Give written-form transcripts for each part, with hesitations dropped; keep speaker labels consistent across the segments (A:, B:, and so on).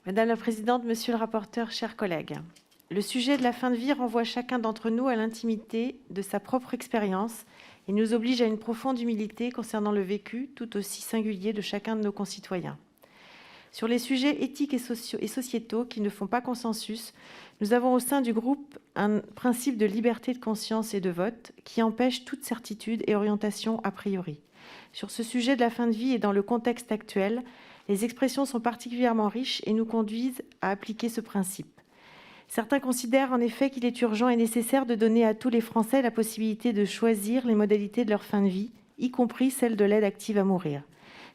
A: Madame la Présidente, Monsieur le rapporteur, chers collègues, le sujet de la fin de vie renvoie chacun d'entre nous à l'intimité de sa propre expérience et nous oblige à une profonde humilité concernant le vécu tout aussi singulier de chacun de nos concitoyens. Sur les sujets éthiques et sociétaux qui ne font pas consensus, nous avons au sein du groupe un principe de liberté de conscience et de vote qui empêche toute certitude et orientation a priori. Sur ce sujet de la fin de vie et dans le contexte actuel, les expressions sont particulièrement riches et nous conduisent à appliquer ce principe. Certains considèrent en effet qu'il est urgent et nécessaire de donner à tous les Français la possibilité de choisir les modalités de leur fin de vie, y compris celle de l'aide active à mourir.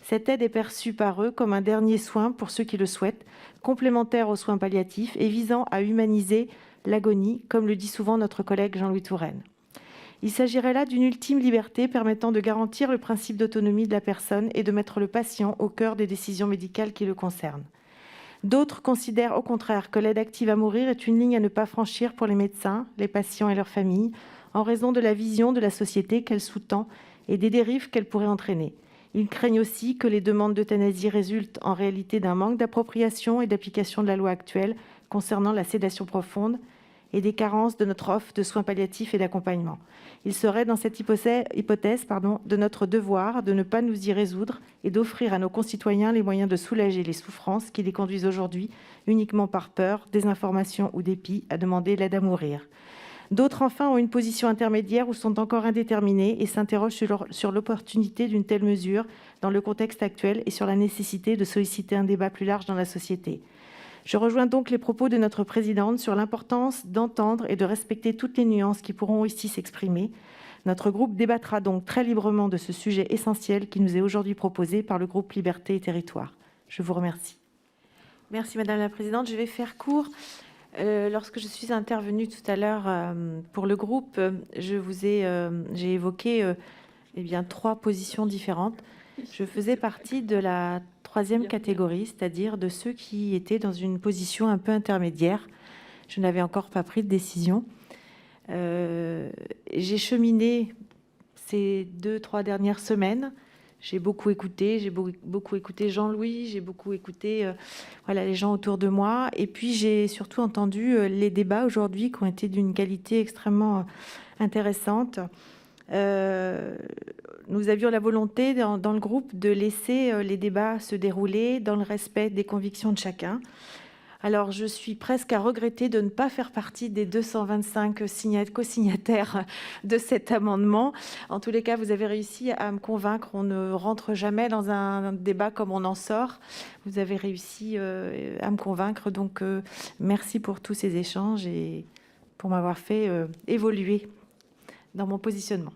A: Cette aide est perçue par eux comme un dernier soin pour ceux qui le souhaitent, complémentaire aux soins palliatifs et visant à humaniser l'agonie, comme le dit souvent notre collègue Jean-Louis Touraine. Il s'agirait là d'une ultime liberté permettant de garantir le principe d'autonomie de la personne et de mettre le patient au cœur des décisions médicales qui le concernent. D'autres considèrent au contraire que l'aide active à mourir est une ligne à ne pas franchir pour les médecins, les patients et leurs familles, en raison de la vision de la société qu'elle sous-tend et des dérives qu'elle pourrait entraîner. Ils craignent aussi que les demandes d'euthanasie résultent en réalité d'un manque d'appropriation et d'application de la loi actuelle concernant la sédation profonde et des carences de notre offre de soins palliatifs et d'accompagnement. Il serait dans cette hypothèse de notre devoir de ne pas nous y résoudre et d'offrir à nos concitoyens les moyens de soulager les souffrances qui les conduisent aujourd'hui, uniquement par peur, désinformation ou dépit, à demander l'aide à mourir. D'autres, enfin, ont une position intermédiaire ou sont encore indéterminés et s'interrogent sur l'opportunité d'une telle mesure dans le contexte actuel et sur la nécessité de solliciter un débat plus large dans la société. Je rejoins donc les propos de notre présidente sur l'importance d'entendre et de respecter toutes les nuances qui pourront ici s'exprimer. Notre groupe débattra donc très librement de ce sujet essentiel qui nous est aujourd'hui proposé par le groupe Liberté et Territoires. Je vous remercie. Merci Madame la Présidente. Je vais faire court. Lorsque je suis intervenue tout à l'heure pour le groupe, j'ai évoqué trois positions différentes. Je faisais partie de la troisième catégorie, c'est-à-dire de ceux qui étaient dans une position un peu intermédiaire. Je n'avais encore pas pris de décision. J'ai cheminé ces 2-3 dernières semaines. J'ai beaucoup écouté Jean-Louis, j'ai beaucoup écouté les gens autour de moi. Et puis, j'ai surtout entendu les débats aujourd'hui qui ont été d'une qualité extrêmement intéressante. Nous avions la volonté dans le groupe de laisser les débats se dérouler dans le respect des convictions de chacun. Alors, je suis presque à regretter de ne pas faire partie des 225 co-signataires de cet amendement. En tous les cas, vous avez réussi à me convaincre. On ne rentre jamais dans un débat comme on en sort. Vous avez réussi à me convaincre. Donc, merci pour tous ces échanges et pour m'avoir fait évoluer dans mon positionnement.